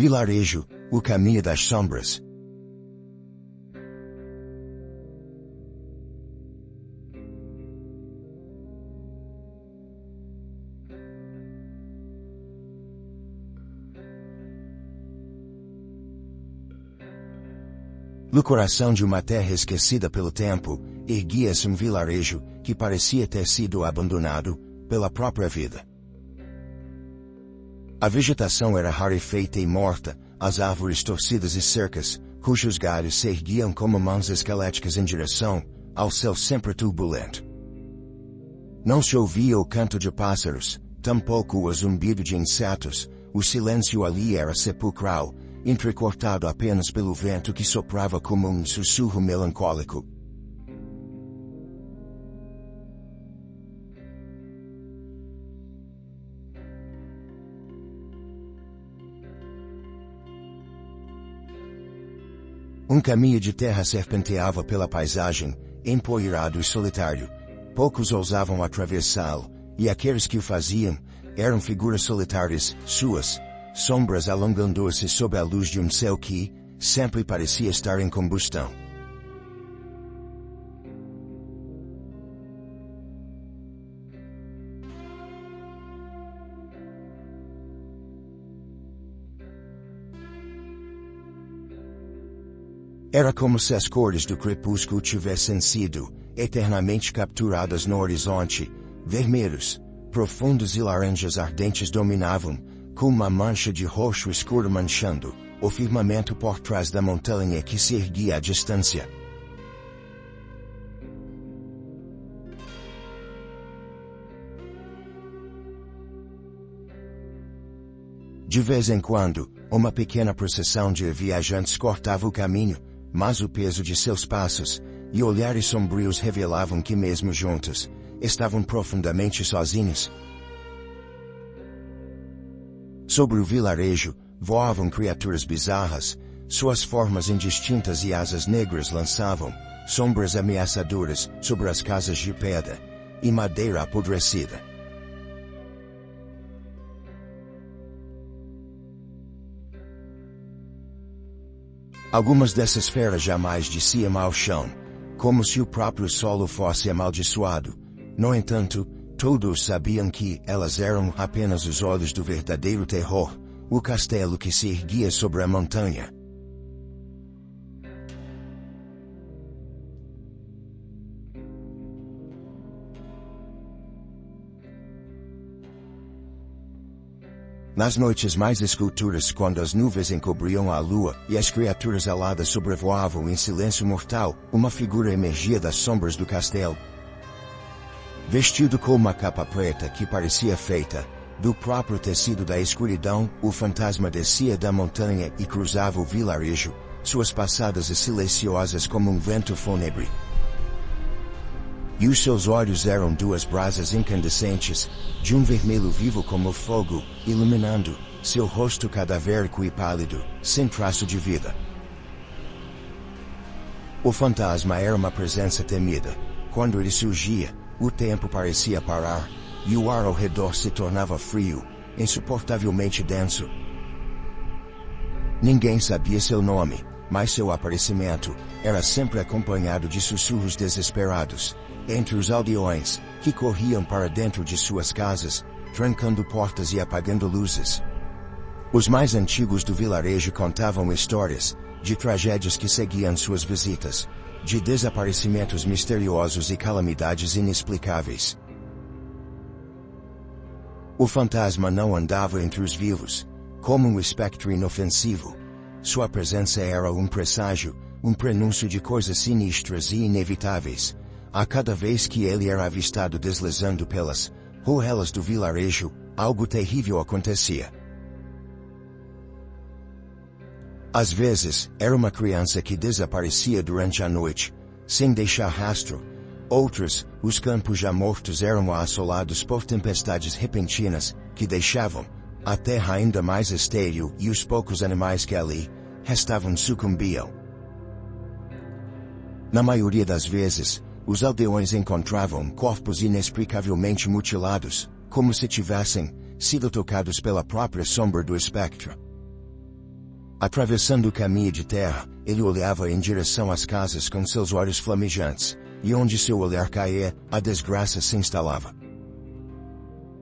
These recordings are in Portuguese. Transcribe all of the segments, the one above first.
Vilarejo, o caminho das sombras. No coração de uma terra esquecida pelo tempo, erguia-se um vilarejo que parecia ter sido abandonado pela própria vida. A vegetação era rarefeita e morta, as árvores torcidas e secas, cujos galhos se erguiam como mãos esqueléticas em direção ao céu sempre turbulento. Não se ouvia o canto de pássaros, tampouco o zumbido de insetos, o silêncio ali era sepulcral, entrecortado apenas pelo vento que soprava como um sussurro melancólico. Um caminho de terra serpenteava pela paisagem, empoeirado e solitário. Poucos ousavam atravessá-lo, e aqueles que o faziam, eram figuras solitárias, suas sombras alongando-se sob a luz de um céu que, sempre parecia estar em combustão. Era como se as cores do crepúsculo tivessem sido eternamente capturadas no horizonte. Vermelhos, profundos e laranjas ardentes dominavam, com uma mancha de roxo escuro manchando o firmamento por trás da montanha que se erguia à distância. De vez em quando, uma pequena procissão de viajantes cortava o caminho, mas o peso de seus passos e olhares sombrios revelavam que mesmo juntos, estavam profundamente sozinhos. Sobre o vilarejo, voavam criaturas bizarras, suas formas indistintas e asas negras lançavam sombras ameaçadoras sobre as casas de pedra e madeira apodrecida. Algumas dessas feras jamais desciam ao chão, como se o próprio solo fosse amaldiçoado. No entanto, todos sabiam que elas eram apenas os olhos do verdadeiro terror, o castelo que se erguia sobre a montanha. Nas noites mais escuras, quando as nuvens encobriam a lua e as criaturas aladas sobrevoavam em silêncio mortal, uma figura emergia das sombras do castelo. Vestido com uma capa preta que parecia feita do próprio tecido da escuridão, o fantasma descia da montanha e cruzava o vilarejo, suas passadas silenciosas como um vento fúnebre. E os seus olhos eram duas brasas incandescentes, de um vermelho vivo como fogo, iluminando seu rosto cadavérico e pálido, sem traço de vida. O fantasma era uma presença temida. Quando ele surgia, o tempo parecia parar, e o ar ao redor se tornava frio, insuportavelmente denso. Ninguém sabia seu nome, mas seu aparecimento era sempre acompanhado de sussurros desesperados entre os aldeões, que corriam para dentro de suas casas, trancando portas e apagando luzes. Os mais antigos do vilarejo contavam histórias de tragédias que seguiam suas visitas, de desaparecimentos misteriosos e calamidades inexplicáveis. O fantasma não andava entre os vivos, como um espectro inofensivo. Sua presença era um presságio, um prenúncio de coisas sinistras e inevitáveis. A cada vez que ele era avistado deslizando pelas ruelas do vilarejo, algo terrível acontecia. Às vezes, era uma criança que desaparecia durante a noite, sem deixar rastro. Outras, os campos já mortos eram assolados por tempestades repentinas, que deixavam a terra ainda mais estéril e os poucos animais que ali restavam sucumbiam. Na maioria das vezes, os aldeões encontravam corpos inexplicavelmente mutilados, como se tivessem sido tocados pela própria sombra do espectro. Atravessando o caminho de terra, ele olhava em direção às casas com seus olhos flamejantes, e onde seu olhar caía, a desgraça se instalava.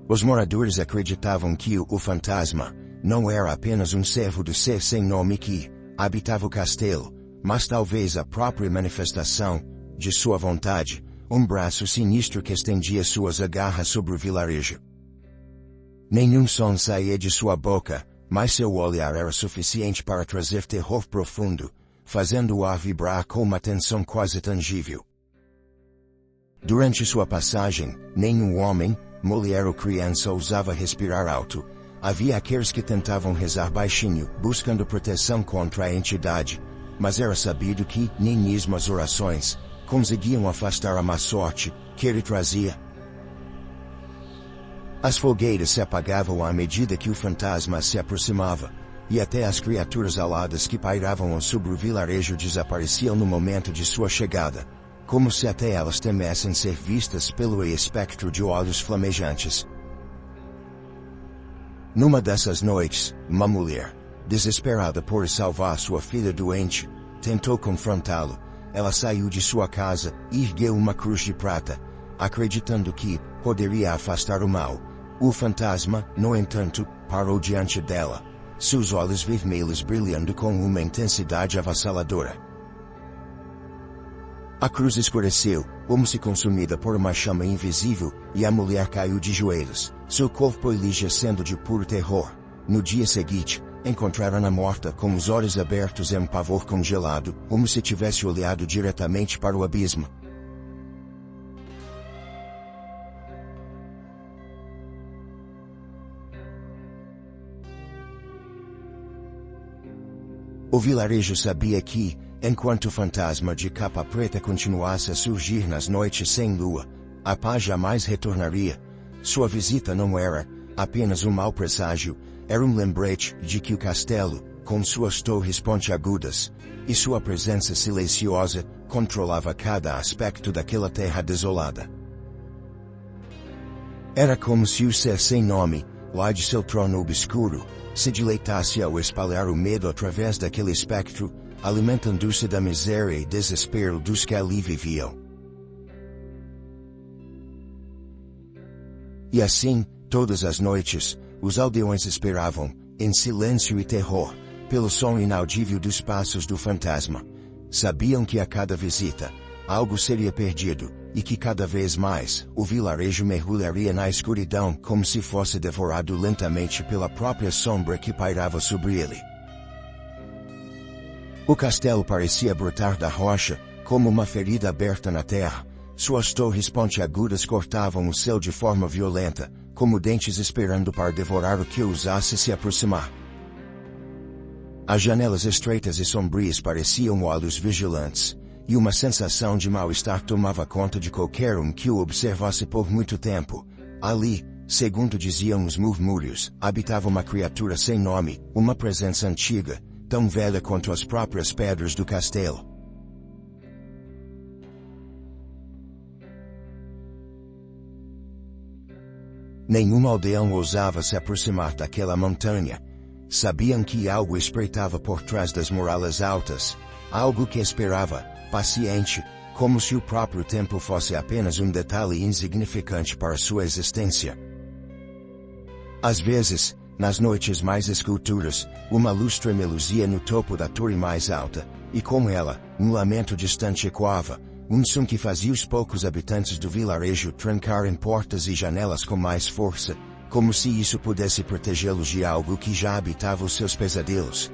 Os moradores acreditavam que o fantasma não era apenas um servo do ser sem nome que habitava o castelo, mas talvez a própria manifestação de sua vontade, um braço sinistro que estendia suas agarras sobre o vilarejo. Nenhum som saía de sua boca, mas seu olhar era suficiente para trazer terror profundo, fazendo o ar vibrar com uma tensão quase tangível. Durante sua passagem, nenhum homem, mulher ou criança ousava respirar alto. Havia aqueles que tentavam rezar baixinho, buscando proteção contra a entidade, mas era sabido que nem mesmo as orações conseguiam afastar a má sorte que ele trazia. As fogueiras se apagavam à medida que o fantasma se aproximava, e até as criaturas aladas que pairavam sobre o vilarejo desapareciam no momento de sua chegada, como se até elas temessem ser vistas pelo espectro de olhos flamejantes. Numa dessas noites, uma mulher, desesperada por salvar sua filha doente, tentou confrontá-lo. Ela saiu de sua casa e ergueu uma cruz de prata, acreditando que poderia afastar o mal. O fantasma, no entanto, parou diante dela, seus olhos vermelhos brilhando com uma intensidade avassaladora. A cruz escureceu, como se consumida por uma chama invisível, e a mulher caiu de joelhos, seu corpo enrijecendo de puro terror. No dia seguinte, encontraram-na morta com os olhos abertos em um pavor congelado, como se tivesse olhado diretamente para o abismo. O vilarejo sabia que, enquanto o fantasma de capa preta continuasse a surgir nas noites sem lua, a paz jamais retornaria. Sua visita não era apenas um mau presságio, era um lembrete de que o castelo, com suas torres pontiagudas, e sua presença silenciosa, controlava cada aspecto daquela terra desolada. Era como se o ser sem nome, lá de seu trono obscuro, se deleitasse ao espalhar o medo através daquele espectro, alimentando-se da miséria e desespero dos que ali viviam. E assim, todas as noites, os aldeões esperavam, em silêncio e terror, pelo som inaudível dos passos do fantasma. Sabiam que a cada visita, algo seria perdido, e que cada vez mais, o vilarejo mergulharia na escuridão como se fosse devorado lentamente pela própria sombra que pairava sobre ele. O castelo parecia brotar da rocha, como uma ferida aberta na terra. Suas torres pontiagudas cortavam o céu de forma violenta, como dentes esperando para devorar o que ousasse se aproximar. As janelas estreitas e sombrias pareciam olhos vigilantes, e uma sensação de mal-estar tomava conta de qualquer um que o observasse por muito tempo. Ali, segundo diziam os murmúrios, habitava uma criatura sem nome, uma presença antiga, tão velha quanto as próprias pedras do castelo. Nenhum aldeão ousava se aproximar daquela montanha. Sabiam que algo espreitava por trás das muralhas altas, algo que esperava, paciente, como se o próprio tempo fosse apenas um detalhe insignificante para sua existência. Às vezes, nas noites mais escuras, uma luz tremeluzia no topo da torre mais alta, e com ela, um lamento distante ecoava, um som que fazia os poucos habitantes do vilarejo trancarem portas e janelas com mais força, como se isso pudesse protegê-los de algo que já habitava os seus pesadelos.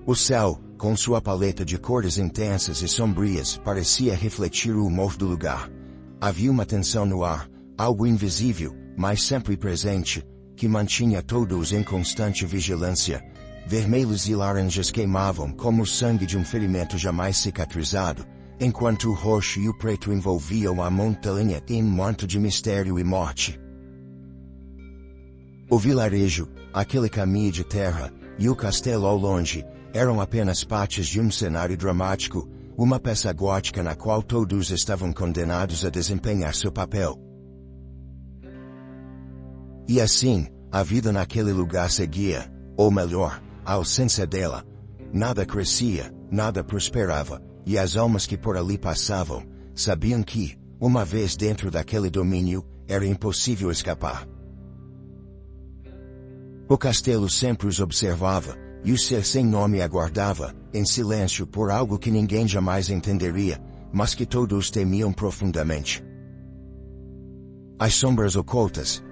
O céu, com sua paleta de cores intensas e sombrias, parecia refletir o humor do lugar. Havia uma tensão no ar, algo invisível, mas sempre presente, que mantinha todos em constante vigilância. Vermelhos e laranjas queimavam como o sangue de um ferimento jamais cicatrizado, enquanto o roxo e o preto envolviam a montanha em um manto de mistério e morte. O vilarejo, aquele caminho de terra, e o castelo ao longe, eram apenas partes de um cenário dramático, uma peça gótica na qual todos estavam condenados a desempenhar seu papel. E assim, a vida naquele lugar seguia, ou melhor, a ausência dela. Nada crescia, nada prosperava, e as almas que por ali passavam, sabiam que, uma vez dentro daquele domínio, era impossível escapar. O castelo sempre os observava, e o ser sem nome aguardava, em silêncio por algo que ninguém jamais entenderia, mas que todos temiam profundamente. As sombras ocultas,